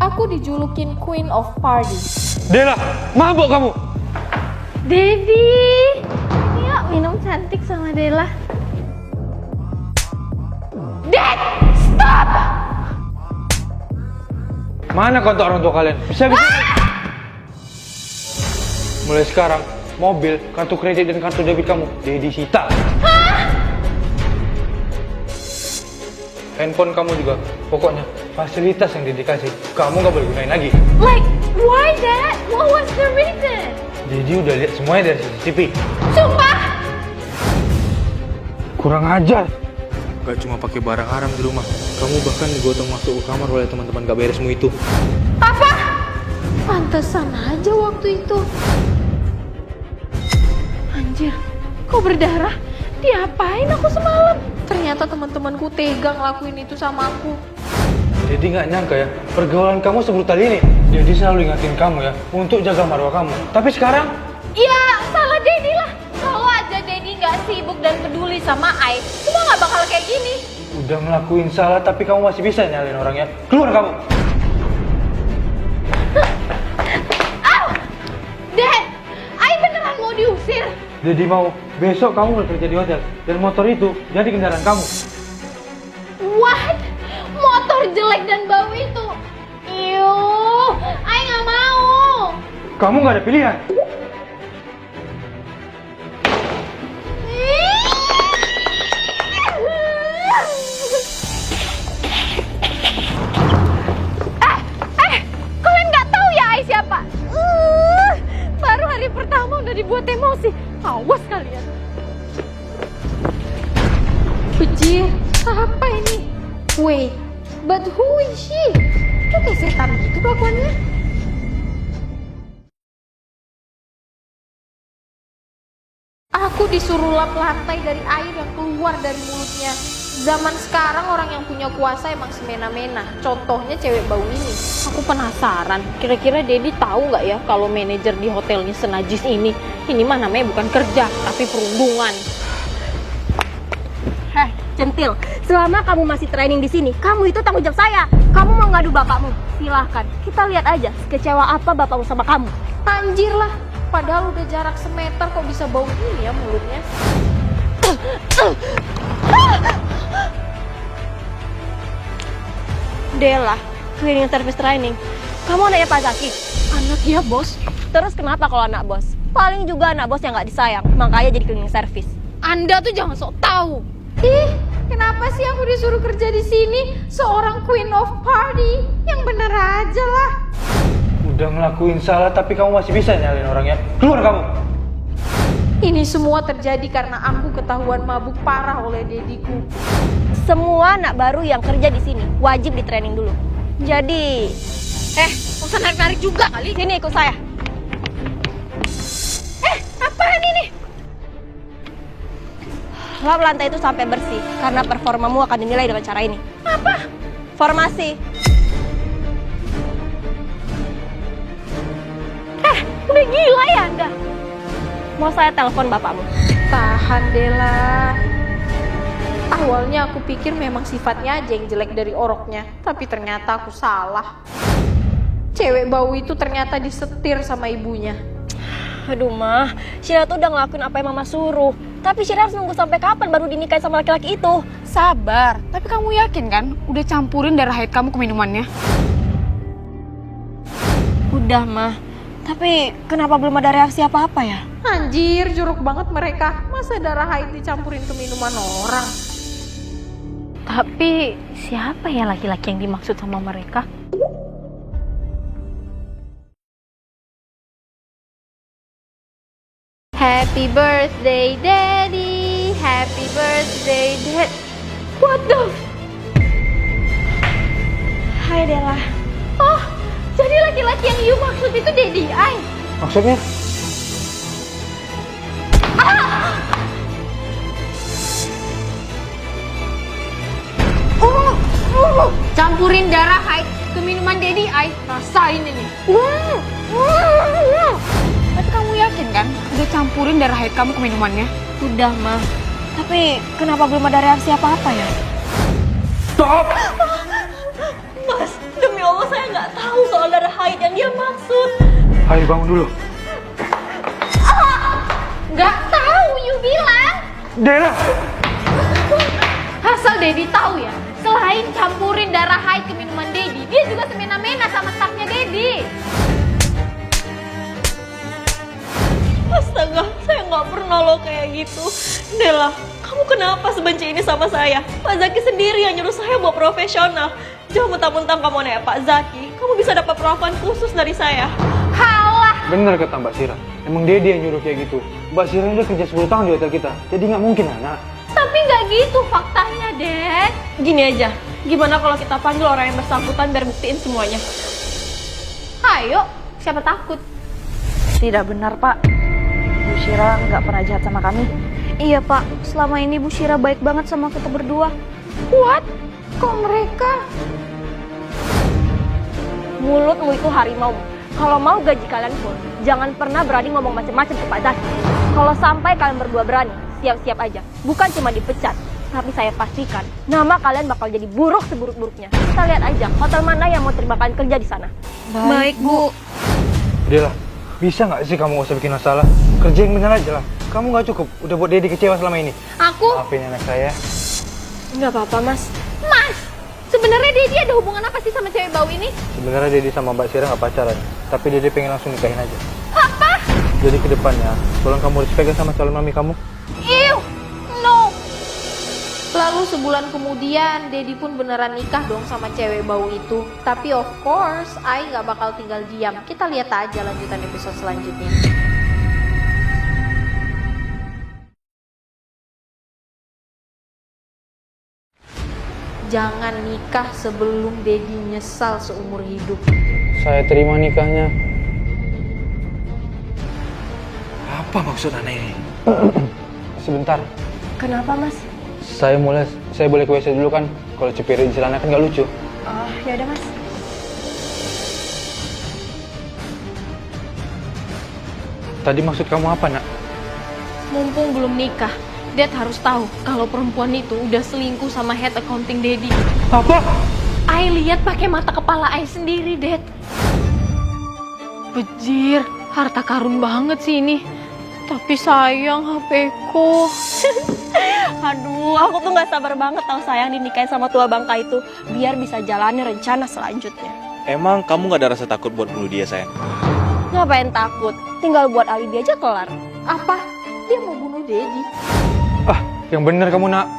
Aku dijulukin Queen of Party. Dela, mabuk kamu. Dedi, yuk minum cantik sama Dela. Dad, stop! Mana kontak orang tua kalian? Bisa. Mulai sekarang, mobil, kartu kredit dan kartu debit kamu disita. Handphone kamu juga, pokoknya fasilitas yang dikasih kamu gak boleh gunain lagi. Like, why Dad? What was the reason? Jadi udah lihat semuanya dari CCTV. Sumpah! Kurang ajar. Gak cuma pakai barang haram di rumah, kamu bahkan digotong masuk ke kamar oleh teman-teman gak beresmu itu. Apa? Pantesan aja waktu itu. Anjir, kok berdarah? Diapain aku semalam? Ternyata teman-temanku tega ngelakuin itu sama aku. Jadi nggak nyangka ya, pergaulan kamu sebrutal ini. Jadi selalu ingatin kamu ya, untuk jaga marwah kamu. Tapi sekarang? Ya, salah Dedi lah. Kalau aja Dedi nggak sibuk dan peduli sama Ai, semua nggak bakal kayak gini. Udah ngelakuin salah, tapi kamu masih bisa nyalain orangnya. Keluar kamu! Dad, Ai beneran mau diusir? Jadi mau besok kamu bekerja di hotel dan motor itu jadi kendaraan kamu. What? Motor jelek dan bau itu? Iuh, Ai nggak mau. Kamu nggak ada pilihan. Kalian nggak tahu ya Ai siapa? Baru hari pertama udah dibuat emosi. Awas kalian. Bejir, apa ini? Wait, but who is she? Kok kayak setan gitu kelakuannya? Aku disuruh lap lantai dari air yang keluar dari mulutnya. Zaman sekarang orang yang punya kuasa emang semena-mena. Contohnya cewek bau ini. Aku penasaran, kira-kira Dedi tahu nggak ya kalau manajer di hotelnya senajis ini? Ini mah namanya bukan kerja, tapi perundungan. Heh, centil. Selama kamu masih training di sini, kamu itu tanggung jawab saya. Kamu mau ngadu bapakmu? Silahkan. Kita lihat aja sekecewa apa bapakmu sama kamu. Anjir lah, padahal udah jarak semeter kok bisa bau ini ya mulutnya. Dela, cleaning service training. Kamu anaknya Pak Zaki? Anak ya bos. Terus kenapa kalau anak bos? Paling juga anak bos yang nggak disayang, makanya jadi cleaning service. Anda tuh jangan sok tahu. Ih, kenapa sih aku disuruh kerja di sini? Seorang queen of party. Yang bener aja lah. Udah ngelakuin salah, tapi kamu masih bisa nyalain orangnya. Keluar kamu! Ini semua terjadi karena aku ketahuan mabuk parah oleh dediku. Semua anak baru yang kerja di sini wajib di training dulu. Jadi, Nggak usah narik-narik juga kali. sini ikut saya. Apaan ini? Lap lantai itu sampai bersih, karena performamu akan dinilai dengan cara ini. Apa? Formasi. Udah gila ya Anda? Mau saya telepon bapakmu? Tahan Dela. Awalnya aku pikir memang sifatnya aja yang jelek dari oroknya, tapi ternyata aku salah. Cewek bau itu ternyata disetir sama ibunya. Aduh mah, Syira tuh udah ngelakuin apa yang mama suruh. Tapi Syira harus nunggu sampai kapan baru dinikahin sama laki-laki itu? Sabar, tapi kamu yakin kan udah campurin darah haid kamu ke minumannya? Udah mah, tapi kenapa belum ada reaksi apa-apa ya? Anjir, jorok banget mereka. Masa darah haid dicampurin ke minuman orang? Tapi siapa ya laki-laki yang dimaksud sama mereka? Happy birthday, Daddy. Happy birthday, Dad. What the? Hai Dela. Oh, jadi laki-laki yang you maksud itu Daddy Ai. Maksudnya? Campurin darah haid ke minuman Daddy Ai. Rasain ini. Tapi kamu yakin kan udah campurin darah haid kamu ke minumannya? Udah mah, tapi kenapa belum ada reaksi apa-apa ya? Stop! Mas, demi Allah saya nggak tahu Ayo bangun dulu. Nggak tahu, you bilang. Dela! Asal Dedi tahu ya, selain campurin darah Hai ke minuman Dedi, dia juga semena-mena sama staffnya Dedi. Astaga, saya nggak pernah loh kayak gitu. Dela, kamu kenapa sebenci ini sama saya? Pak Zaki sendiri yang nyuruh saya buat profesional. Jangan mentang-mentang kamu nanya Pak Zaki, kamu bisa dapat perlakuan khusus dari saya. Halah, Bener kata Mbak Sira. Emang Dedi yang nyuruh kayak gitu. Mbak Sira udah kerja 10 tahun di hotel kita. Jadi nggak mungkin, anak. tapi nggak gitu faktanya, Dad. Gini aja, gimana kalau kita panggil orang yang bersangkutan biar buktiin semuanya? Ayo, siapa takut? Tidak benar, Pak. Bu Syira nggak pernah jahat sama kami. Iya, Pak. Selama ini Bu Syira baik banget sama kita berdua. What? Kok mereka? Mulutmu itu harimau. Kalau mau gaji kalian full, jangan pernah berani ngomong macam-macam ke Pak Zaki. Kalau sampai kalian berdua berani, siap-siap aja. Bukan cuma dipecat, tapi saya pastikan nama kalian bakal jadi buruk seburuk-buruknya. Kita lihat aja hotel mana yang mau terima kalian kerja di sana. Baik, Bu. Dela, bisa nggak sih kamu gak usah bikin masalah? Kerja yang bener aja lah. Kamu nggak cukup, udah buat Dedi kecewa selama ini. Aku? Maafin anak saya. Nggak apa-apa, Mas. Mas, sebenarnya Dedi ada hubungan apa sih sama cewek bau ini? Sebenarnya Dedi sama Mbak Sira nggak pacaran, tapi Dedi pengen langsung nikahin aja. Apa? Jadi kedepannya, tolong kamu respect sama calon mami kamu. Ew, no. Lalu sebulan kemudian, Dedi pun beneran nikah dong sama cewek bau itu. Tapi of course, Ai nggak bakal tinggal diam. Kita lihat aja lanjutan episode selanjutnya. Jangan nikah sebelum Dedi nyesal seumur hidup. Saya terima nikahnya. Apa maksud anak ini? Sebentar, Kenapa, Mas? saya boleh ke WC dulu kan? Kalau cepiri di celana kan nggak lucu. Oh, ya udah, Mas. Tadi maksud kamu apa, nak? Mumpung belum nikah, Dad harus tahu kalau perempuan itu udah selingkuh sama head accounting Dedi. Apa? Ai lihat pakai mata kepala Ai sendiri, Dad. Bejir, harta karun banget sih ini. Tapi sayang HP-ku. Aduh, aku tuh nggak sabar banget tahu sayang dinikahin sama tua bangka itu, biar bisa jalani rencana selanjutnya. Emang kamu gak ada rasa takut buat bunuh dia, sayang? Ngapain takut? Tinggal buat alibi aja kelar. Apa? Dia mau bunuh Dedi? Ah, yang bener kamu, nak.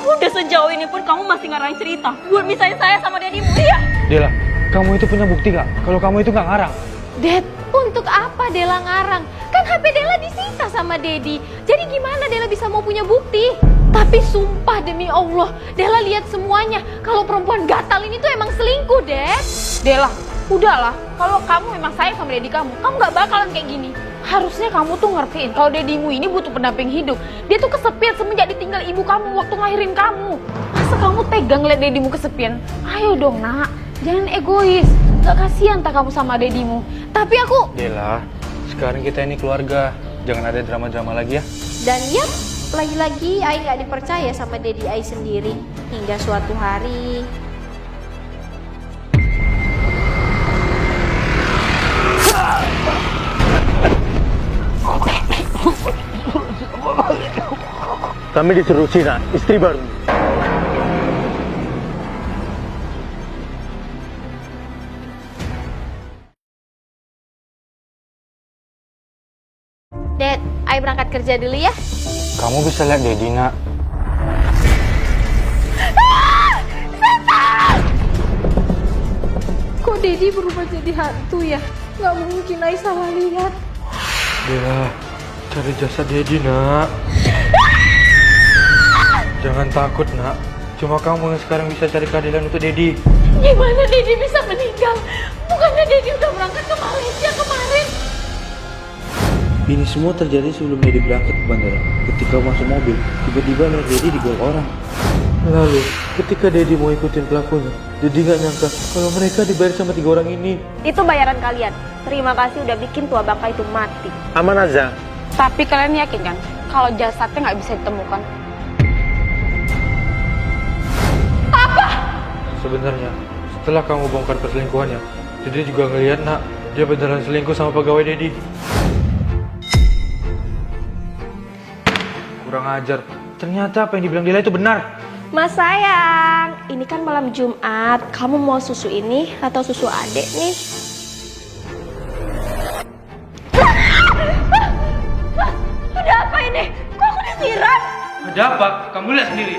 Udah sejauh ini pun kamu masih ngarang cerita buat misahin saya sama dedimu, iya? Dela, kamu itu punya bukti gak? Kalau kamu itu gak ngarang. Dad, untuk apa Dela ngarang? Kan HP Dela disita sama Dedi. Jadi gimana Dela bisa mau punya bukti? Tapi sumpah demi Allah, Dela lihat semuanya. Kalau perempuan gatal ini tuh emang selingkuh, Dad. Dela, udahlah. Kalau kamu memang sayang sama Dedi kamu gak bakalan kayak gini. Harusnya kamu tuh ngertiin kalau dedimu ini butuh pendamping hidup. Dia tuh kesepian semenjak ditinggal ibu kamu waktu ngelahirin kamu. Masa kamu tegang liat dedimu kesepian? Ayo dong, nak. Jangan egois. Gak kasihan tak kamu sama dedimu. Tapi aku... Dela, sekarang kita ini keluarga. Jangan ada drama-drama lagi ya. Dan yap, lagi-lagi Ai gak dipercaya sama Dedi Ai sendiri. Hingga suatu hari... Kami disuruh Sina, istri baru. Dad, Ai berangkat kerja dulu ya. Kamu bisa lihat Dedi, nak. Kok Dedi berubah jadi hantu ya? Gak mungkin Ai salah lihat. Dela, cari jasad Dedi, nak. Jangan takut, nak. Cuma kamu yang sekarang bisa cari keadilan untuk Dedi. Gimana Dedi bisa meninggal? Bukannya Dedi udah berangkat ke Malaysia kemarin? Ini semua terjadi sebelum Dedi berangkat ke bandara. Ketika masuk mobil, tiba-tiba lihat Dedi digorok orang. Lalu, ketika Dedi mau ikutin pelakunya, Dedi nggak nyangka kalau mereka dibayar sama 3 orang ini. Itu bayaran kalian. Terima kasih udah bikin tua bangka itu mati. Aman aja. Tapi kalian yakin kan kalau jasadnya nggak bisa ditemukan? Sebenarnya, setelah kamu bongkar perselingkuhannya, Dedi juga ngeliat, nak, Dia beneran selingkuh sama pegawai Dedi. Kurang ajar. Ternyata apa yang dibilang Dela itu benar. Mas sayang, ini kan malam Jumat. Kamu mau susu ini atau susu adek nih? Ada apa ini? Kok aku disiram? Ada apa? Kamu lihat sendiri.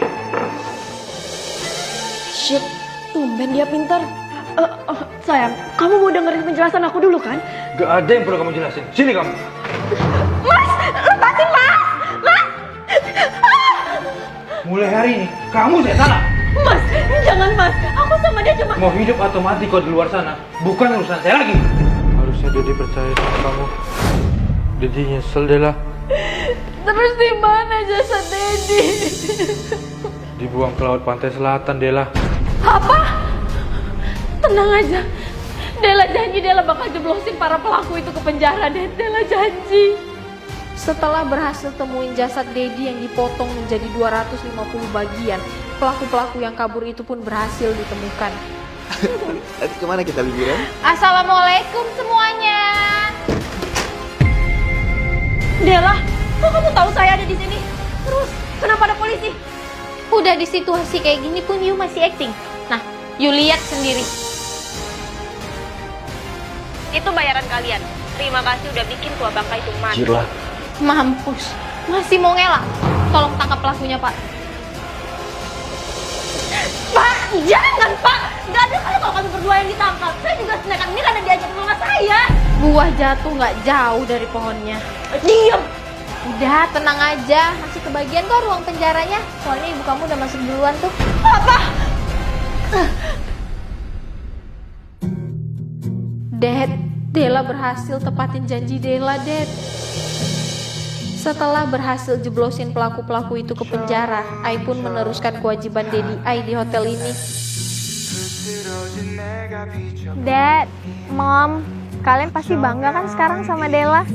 Shit, tumben dia pintar. Sayang, kamu mau dengerin penjelasan aku dulu kan? Gak ada yang perlu kamu jelasin. Sini kamu. Mas, lepasin mas! Mas! Mulai hari ini, kamu saya salah. Mas, jangan mas. Aku sama dia cuma... Mau hidup atau mati kau di luar sana, bukan urusan saya lagi. Harusnya Dedi percaya sama kamu. Dedi nyesel, Dela. Terus di mana jasad Dedi? Dibuang ke laut pantai selatan, Dela. Apa? Tenang aja. Dela janji Dela bakal jeblosin para pelaku itu ke penjara, Dela janji. Setelah berhasil temuin jasad Dedi yang dipotong menjadi 250 bagian, pelaku-pelaku yang kabur itu pun berhasil ditemukan. Nanti kemana kita liburan? Assalamualaikum semuanya. Dela, kok kamu tahu saya ada di sini? Terus, kenapa ada polisi? Udah di situasi kayak gini pun you masih acting. Nah, you lihat sendiri. Itu bayaran kalian. Terima kasih udah bikin tua bangka itu mati. Jirlah. Mampus, masih mau ngelak. Tolong tangkap pelakunya, Pak. Pak, jangan Pak. Gak ada kali kalau kami berdua yang ditangkap. Saya juga nekat ini karena diajak mama saya. Buah jatuh nggak jauh dari pohonnya. Diam. Udah, tenang aja. Masih kebagian kok ruang penjaranya. Soalnya ibu kamu udah masuk duluan tuh. Apa? Dad, Dela berhasil tepatin janji Dela, Dad. Setelah berhasil jeblosin pelaku-pelaku itu ke penjara, Ai pun meneruskan kewajiban Dedi Ai di hotel ini. Dad, Mom, kalian pasti bangga kan sekarang sama Dela?